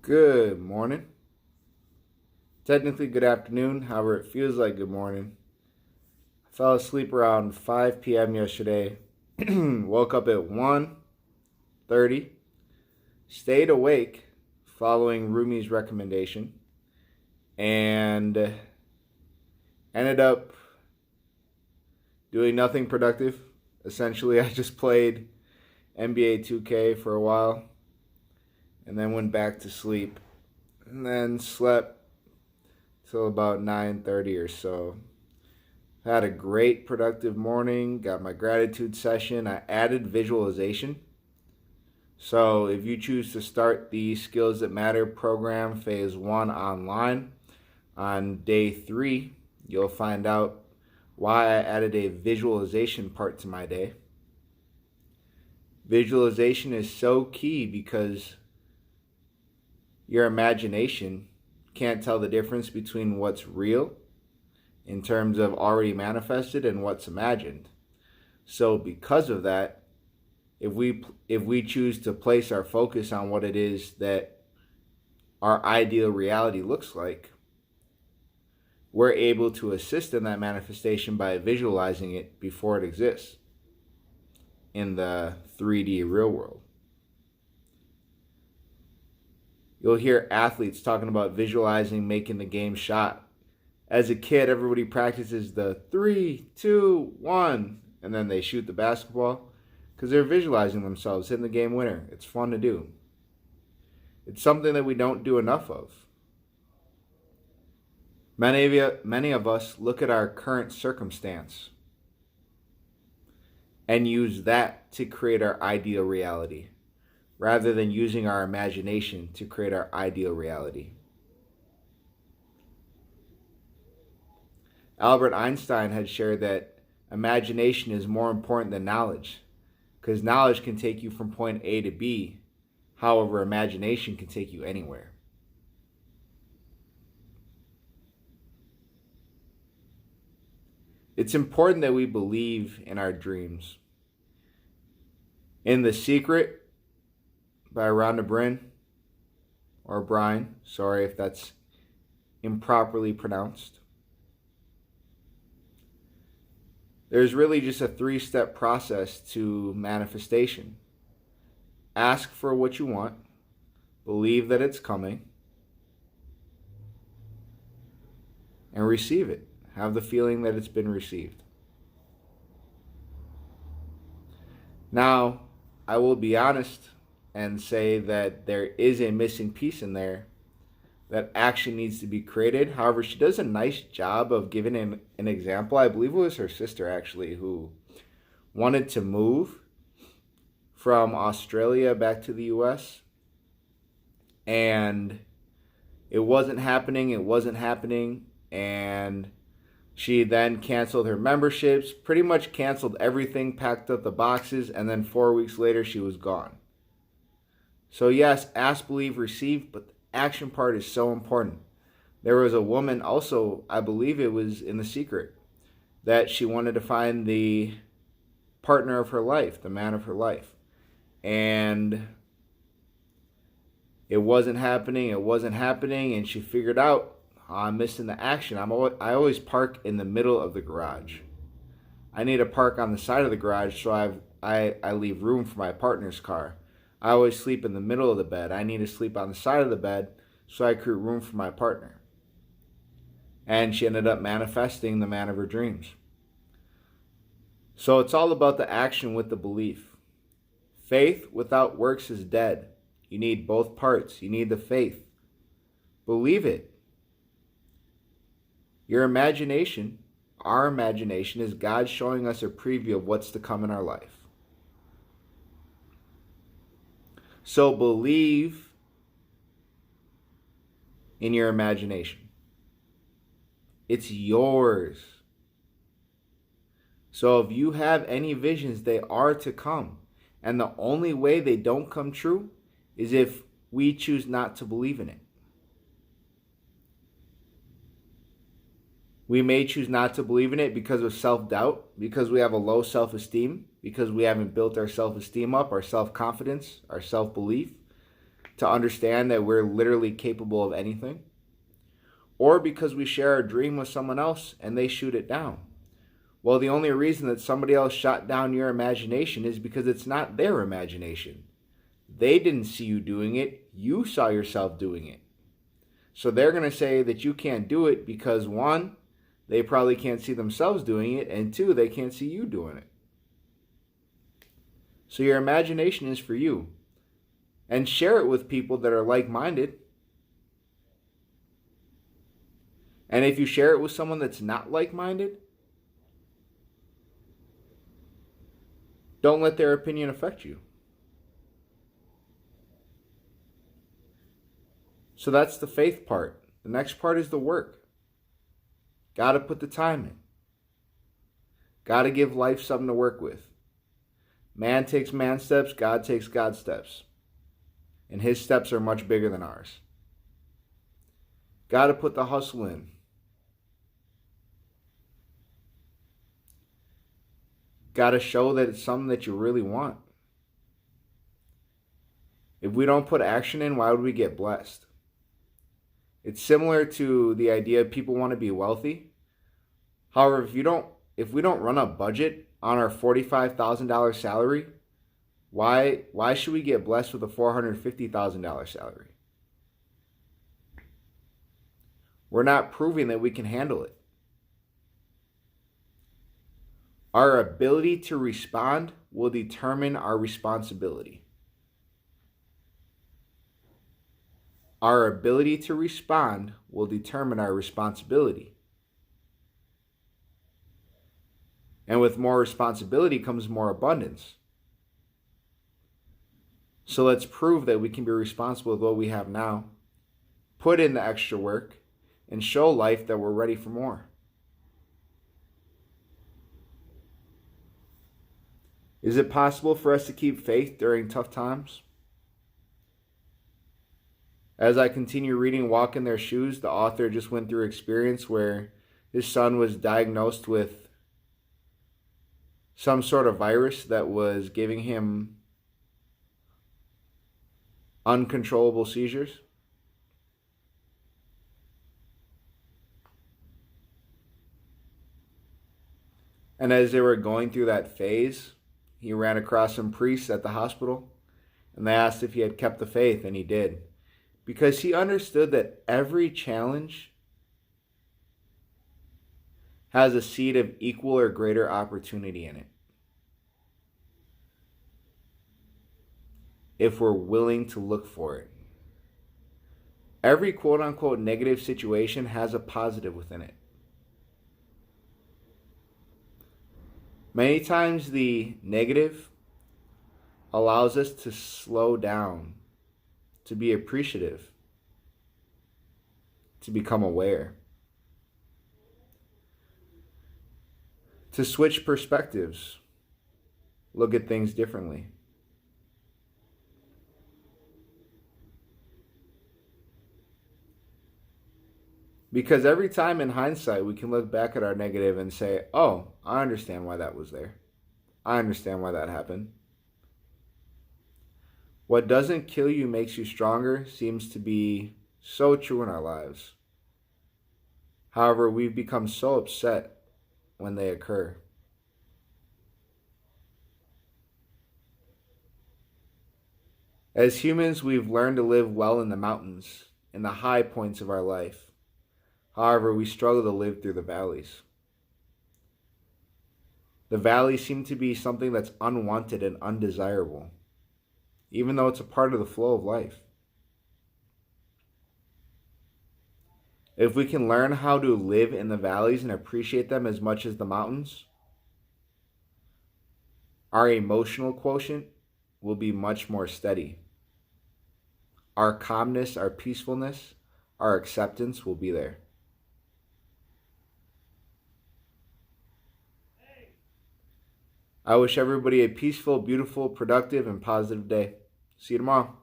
Good morning. Technically good afternoon, however it feels like good morning. I fell asleep around 5 p.m. yesterday. Woke up at 1:30. Stayed awake following Rumi's recommendation and ended up doing nothing productive. Essentially, I just played NBA 2K for a while and then went back to sleep and then slept till about 9:30 or so. Had a great productive morning, got my gratitude session. I added visualization. So if you choose to start the Skills That Matter program phase 1 online on day 3, you'll find out why I added a visualization part to my day. Visualization is so key because your imagination can't tell the difference between what's real in terms of already manifested and what's imagined. So because of that, if we choose to place our focus on what it is that our ideal reality looks like, we're able to assist in that manifestation by visualizing it before it exists in the 3D real world. You'll hear athletes talking about visualizing making the game shot. As a kid, everybody practices the 3, 2, 1, and then they shoot the basketball because they're visualizing themselves hitting the game winner. It's fun to do. It's something that we don't do enough of. Many of us look at our current circumstance and use that to create our ideal reality, rather than using our imagination to create our ideal reality. Albert Einstein had shared that imagination is more important than knowledge, because knowledge can take you from point A to B. However, imagination can take you anywhere. It's important that we believe in our dreams. In The Secret by Rhonda Bryn, or Bryan, sorry if that's improperly pronounced. There's really just a 3-step process to manifestation. Ask for what you want, believe that it's coming, and receive it. Have the feeling that it's been received. Now, I will be honest and say that there is a missing piece in there, that action needs to be created. However, she does a nice job of giving an example. I believe it was her sister actually who wanted to move from Australia back to the US, and it wasn't happening, and she then canceled her memberships, pretty much canceled everything, packed up the boxes, and then 4 weeks later she was gone. So yes, ask, believe, receive, but the action part is so important. There was a woman also, I believe it was in The Secret, that she wanted to find the partner of her life, the man of her life. And it wasn't happening, and she figured out, I'm missing the action. I always park in the middle of the garage. I need to park on the side of the garage so I leave room for my partner's car. I always sleep in the middle of the bed. I need to sleep on the side of the bed so I create room for my partner. And she ended up manifesting the man of her dreams. So it's all about the action with the belief. Faith without works is dead. You need both parts. You need the faith. Believe it. Your imagination, our imagination, is God showing us a preview of what's to come in our life. So believe in your imagination. It's yours. So if you have any visions, they are to come. And the only way they don't come true is if we choose not to believe in it. We may choose not to believe in it because of self-doubt, because we have a low self-esteem, because we haven't built our self-esteem up, our self-confidence, our self-belief. to understand that we're literally capable of anything, or because we share a dream with someone else and they shoot it down. Well, the only reason that somebody else shot down your imagination is because it's not their imagination. They didn't see you doing it. You saw yourself doing it. So they're going to say that you can't do it because, one, they probably can't see themselves doing it, and two, they can't see you doing it. So your imagination is for you. And share it with people that are like-minded. And if you share it with someone that's not like-minded, don't let their opinion affect you. So that's the faith part. The next part is the work. Got to put the time in. Got to give life something to work with. Man takes man steps, God takes God steps. And his steps are much bigger than ours. Got to put the hustle in. Got to show that it's something that you really want. If we don't put action in, why would we get blessed? It's similar to the idea of people want to be wealthy. However, if we don't run a budget on our $45,000 salary, why should we get blessed with a $450,000 salary? We're not proving that we can handle it. Our ability to respond will determine our responsibility. Our ability to respond will determine our responsibility. And with more responsibility comes more abundance. So let's prove that we can be responsible with what we have now, put in the extra work, and show life that we're ready for more. Is it possible for us to keep faith during tough times? As I continue reading Walk in Their Shoes, the author just went through an experience where his son was diagnosed with some sort of virus that was giving him uncontrollable seizures. And as they were going through that phase, he ran across some priests at the hospital, and they asked if he had kept the faith, and he did. Because he understood that every challenge has a seed of equal or greater opportunity in it, if we're willing to look for it. Every quote-unquote negative situation has a positive within it. Many times the negative allows us to slow down, to be appreciative, to become aware, to switch perspectives, look at things differently. Because every time in hindsight, we can look back at our negative and say, oh, I understand why that was there. I understand why that happened. What doesn't kill you makes you stronger seems to be so true in our lives. However, we've become so upset when they occur. As humans, we've learned to live well in the mountains, in the high points of our life. However, we struggle to live through the valleys. The valleys seem to be something that's unwanted and undesirable, even though it's a part of the flow of life. If we can learn how to live in the valleys and appreciate them as much as the mountains, our emotional quotient will be much more steady. Our calmness, our peacefulness, our acceptance will be there. I wish everybody a peaceful, beautiful, productive, and positive day. See you tomorrow.